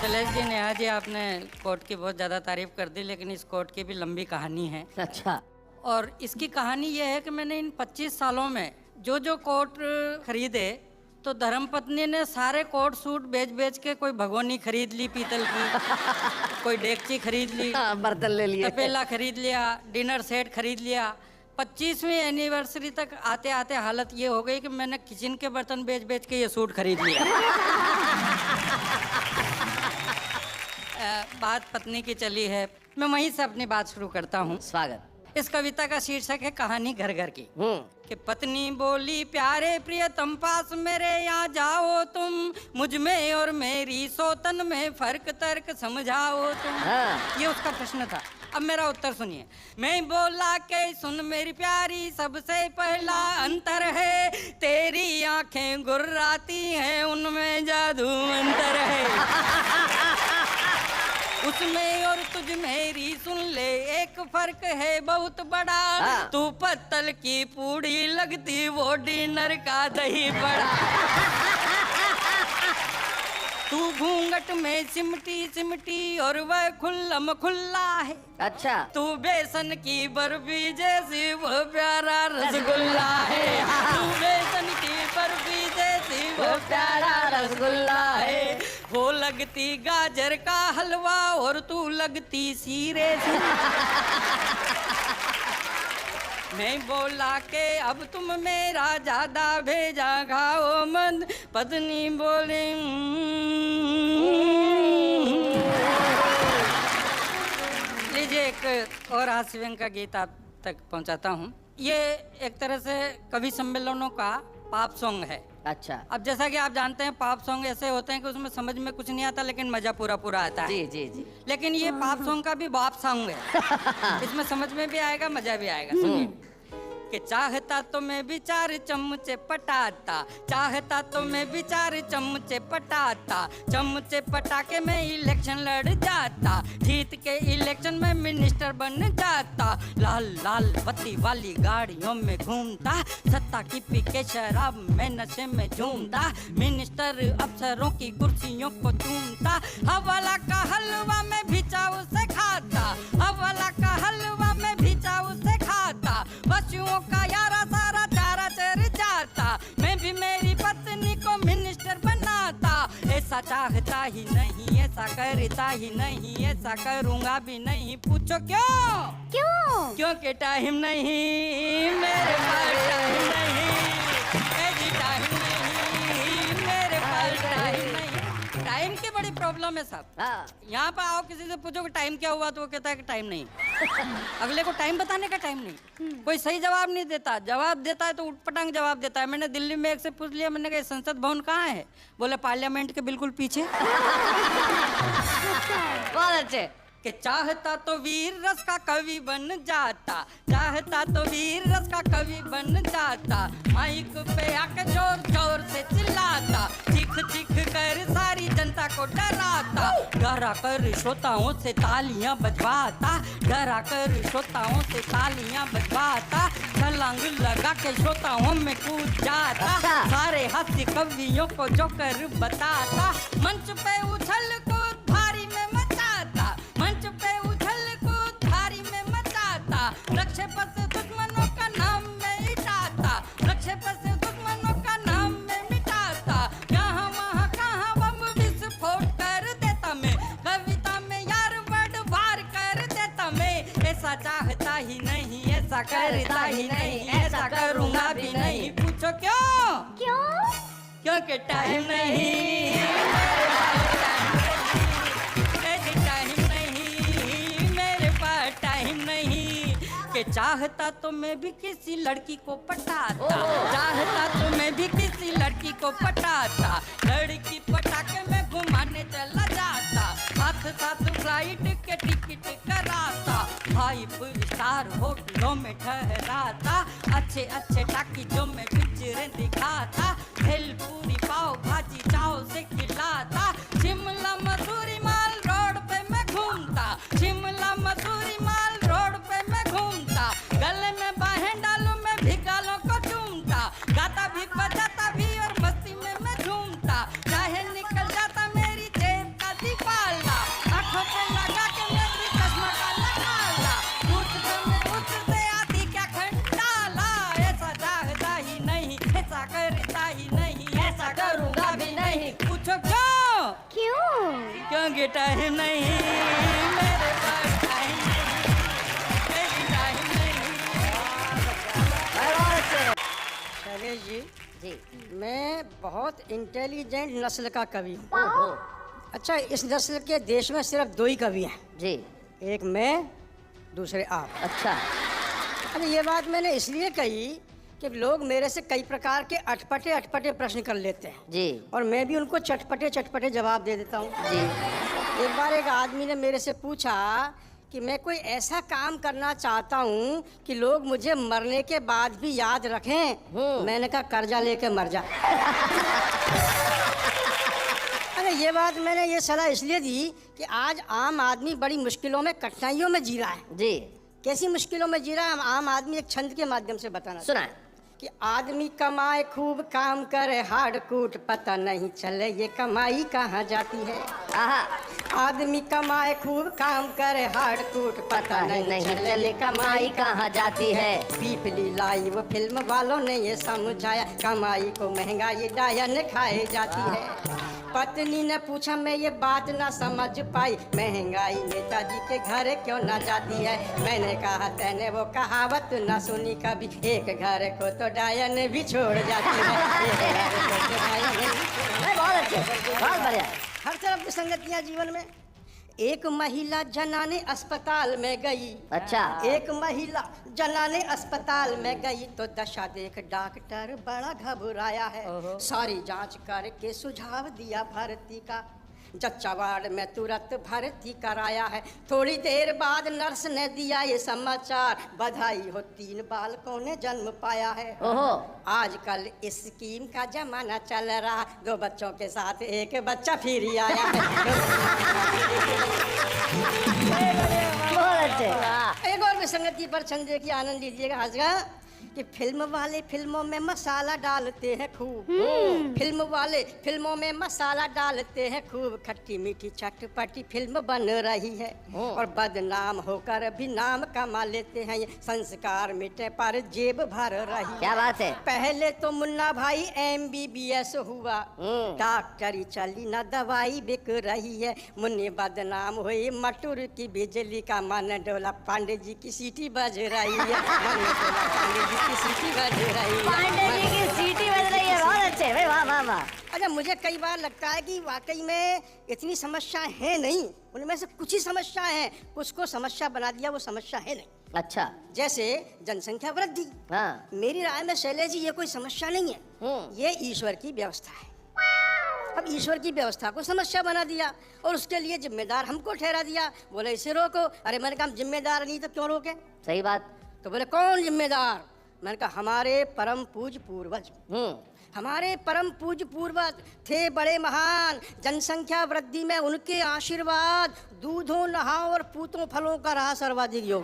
शैलेश जी, नेहा जी, आपने कोर्ट की बहुत ज़्यादा तारीफ कर दी, लेकिन इस कोर्ट की भी लंबी कहानी है। अच्छा। और इसकी कहानी ये है कि मैंने इन 25 सालों में जो कोट खरीदे, तो धर्मपत्नी ने सारे कोट सूट बेच बेच के कोई भगोनी खरीद ली पीतल की, कोई डेगची खरीद ली, बर्तन ले लिए, तपेला खरीद लिया, डिनर सेट खरीद लिया। 25वीं एनिवर्सरी तक आते आते हालत ये हो गई कि मैंने किचन के बर्तन बेच बेच के ये सूट खरीद लिया। बात पत्नी की चली है, मैं वहीं से अपनी बात शुरू करता हूँ। स्वागत। इस कविता का शीर्षक है कहानी घर घर की। कि पत्नी बोली, प्यारे प्रियतम पास मेरे यहाँ जाओ तुम, मुझ में और मेरी सोतन में फर्क तर्क समझाओ तुम। ये उसका प्रश्न था। अब मेरा उत्तर सुनिए। मैं बोला के सुन मेरी प्यारी, सबसे पहला अंतर है तेरी आंखें गुर्राती हैं, उनमें जादू अंतर है। उसमें और तुझ मेरी सुन ले, एक फर्क है बहुत बड़ा, तू पत्तल की पूड़ी लगती, वो डिनर का दही बड़ा। तू घूंघट में सिमटी सिमटी और वह खुल्लम खुल्ला है। अच्छा। तू बेसन की बर्फी जैसी, वो प्यारा रसगुल्ला है। तू बेसन की बर्फी जैसी, वो प्यारा रसगुल्ला है। वो लगती गाजर का हलवा और तू लगती सीरे से। मैं बोला के अब तुम मेरा ज्यादा भेजा खाओ मत, पत्नी बोले लीजिए एक और हास्य व्यंग का गीत आप तक पहुंचाता हूं। ये एक तरह से कवि सम्मेलनों का पॉप सॉन्ग है। अच्छा। अब जैसा कि आप जानते हैं पॉप सॉन्ग ऐसे होते हैं कि उसमें समझ में कुछ नहीं आता लेकिन मजा पूरा पूरा आता है। जी जी जी। लेकिन ये पॉप सॉन्ग का भी बॉप सॉन्ग है। इसमें समझ में भी आएगा, मजा भी आएगा। सुनिए कि चाहता तो मैं भी 4 चमचे पटाता, चाहता तो मैं भी 4 चमचे पटाता, चमचे पटा के मैं इलेक्शन लड़ जाता, जीत के इलेक्शन में मिनिस्टर बन जाता, लाल लाल बत्ती वाली गाड़ियों में घूमता, सत्ता की पी के शराब में नशे में झूमता, मिनिस्टर अफसरों की कुर्सियों को चूमता, हवाला का हलवा में भी चाव से खाता, हवाला का हलवा में भी चाव से खाता, पशुओं का यारा सारा चारा चर जाता, मैं भी मेरी पत्नी को मिनिस्टर बनाता, ऐसा चाहता ही नहीं, ऐसा करता ही नहीं, ऐसा करूँगा भी नहीं, पूछो क्यों? क्यों? क्योंकि टाइम नहीं मेरे पास, टाइम नहीं, टाइम नहीं मेरे पास, टाइम नहीं। टाइम की बड़ी प्रॉब्लम है साहब। यहाँ पे आओ किसी से पूछो कि टाइम क्या हुआ तो वो कहता है कि टाइम नहीं। अगले को टाइम बताने का टाइम नहीं। कोई सही जवाब नहीं देता, जवाब देता है तो उटपटांग जवाब देता है। मैंने दिल्ली में एक से पूछ लिया, मैंने कहा संसद भवन कहाँ है? बोले पार्लियामेंट के बिल्कुल पीछे। बहुत अच्छे। कि चाहता तो वीर रस का कवि बन जाता, चाहता तो वीर रस का कवि बन जाता, माइक पे आके जोर जोर से चिल्लाता, चीख चीख कर सारी जनता को डराता, डरा कर श्रोताओं से तालियां बजवाता, डरा कर श्रोताओं से तालियां बजवाता, छलांग लगा के श्रोताओं में कूद जाता, सारे हास्य कवियों को जोकर बताता, मंच पे उछल कूद भारी में मचाता, मंच पे उछल कूद भारी में मचाता, प्रक्षेपण से दुश्मनों का नाम में मिटाता, प्रक्षेपण से दुश्मनों का नाम में मिटाता, यहाँ वहाँ कहाँ बम विस्फोट कर देता मैं, कविता में यार बड़ वार कर देता मैं, ऐसा चाहता ही नहीं, ऐसा करता ही नहीं, ऐसा करूँगा भी नहीं, पूछो क्यों? क्यों? क्योंकि टाइम नहीं मेरे पास, टाइम नहीं। कि चाहता तो मैं भी किसी लड़की को पटाता, चाहता तो मैं भी किसी लड़की को पटाता, लड़की पटा के मैं घुमाने चला जाता, साथ साथ फ्लाइट के टिकट कराता, 5 स्टार होटलों में ठहराता, अच्छे अच्छे टाकिजों में पिक्चरें दिखाता, भेलपूरी पाव भाजी चाव से खिलाता, शिमला मसूरी माल रोड पे मैं घूमता, शिमला मसूरी माल रोड पे मैं घूमता, गले में बाहें डालूं मैं भी गालों को चूमता, गाता भी बजाता भी और मस्ती में मैं झूमता, चाहे निकल जाता मेरी जेब का दीवार क्यों? क्योंकि टाइम नहीं मेरे पास, टाइम नहीं, मेरी टाइम नहीं। शैलेश जी, जी। मैं बहुत इंटेलिजेंट नस्ल का कवि हूँ। ओहो। अच्छा, इस नस्ल के देश में सिर्फ 2 ही कवि हैं, जी। एक मैं, दूसरे आप। अच्छा। अब ये बात मैंने इसलिए कही कि लोग मेरे से कई प्रकार के अटपटे अटपटे प्रश्न कर लेते हैं जी। और मैं भी उनको चटपटे चटपटे जवाब दे देता हूँ। जी। एक बार एक आदमी ने मेरे से पूछा कि मैं कोई ऐसा काम करना चाहता हूँ कि लोग मुझे मरने के बाद भी याद रखें। मैंने कहा कर्जा लेके मर जा। अरे ये बात मैंने ये सलाह इसलिए दी कि आज आम आदमी बड़ी मुश्किलों में, कठिनाइयों में जी रहा है। जी। कैसी मुश्किलों में जी रहा है आम आदमी, एक छंद के माध्यम से बताना सुनाए। कि आदमी कमाए खूब काम करे हार्ड कूट, पता नहीं चले ये कमाई कहाँ जाती है। आहा। आदमी कमाए खूब काम करे हार्ड कूट, पता नहीं चले कमाई कहाँ जाती है। पीपली लाइव फिल्म वालों ने ये समझाया, कमाई को महंगाई डायन खाए जाती है। पत्नी ने पूछा मैं ये बात ना समझ पाई, महंगाई नेताजी के घर क्यों ना जाती है। मैंने कहा तैने वो कहावत ना सुनी कभी, एक घर को तो डायन भी छोड़ जाती है। एक घर को तो डायन भी छोड़- बहुत अच्छे, बहुत बढ़िया। हर तरफ की संगतियां जीवन में। एक महिला जनाने अस्पताल में गई। अच्छा। एक महिला जनाने अस्पताल में गई तो दशा देख डॉक्टर बड़ा घबराया है। सारी जांच करके सुझाव दिया भर्ती का, जच्चा वार्ड में तुरंत भर्ती कराया है। थोड़ी देर बाद नर्स ने दिया ये समाचार, बधाई हो 3 बालकों ने जन्म पाया है। ओहो। आजकल इस स्कीम का जमाना चल रहा, 2 बच्चों के साथ एक बच्चा फिर ही आया है। बहुत अच्छे। एक और विसंगति पर छंदे की आनंद लीजिएगा आज का कि फिल्म वाले फिल्मों में मसाला डालते हैं खूब। फिल्म वाले फिल्मों में मसाला डालते हैं खूब, खट्टी मीठी चटपटी फिल्म बन रही है और बदनाम होकर भी नाम कमा लेते हैं। ये संस्कार मिटे पर जेब भर रही। क्या बात है। पहले तो मुन्ना भाई MBBS हुआ, डॉक्टरी चली ना दवाई बिक रही है। मुन्ने बदनाम हुई मटुर की बिजली का, मन डोला पांडे जी की सीटी बज रही है। मन डोला पांडे जी की सीटी बज रही है। पांडे जी की सीटी बज रही है। बहुत अच्छे भाई, वाह वाह वाह। अच्छा, मुझे कई बार लगता है कि वाकई में इतनी समस्याएं हैं नहीं, उनमें से कुछ ही समस्याएं हैं, कुछ को समस्या बना दिया वो समस्या है नहीं। अच्छा। जैसे जनसंख्या वृद्धि। हाँ। मेरी राय में शैलेश जी ये कोई समस्या नहीं है, ये ईश्वर की व्यवस्था है। अब ईश्वर की व्यवस्था को समस्या बना दिया और उसके लिए जिम्मेदार हमको ठहरा दिया। बोले इसे रोको। अरे मैंने कहा जिम्मेदार नहीं तो क्यों रोके? सही बात। तो बोले कौन जिम्मेदार? मैंने कहा हमारे परम पूज्य पूर्वज। हमारे परम पूज्य पूर्वज थे बड़े महान, जनसंख्या वृद्धि में उनके आशीर्वाद, दूधों नहाओ और पूतों फलों का रहा सर्वाधिक योग।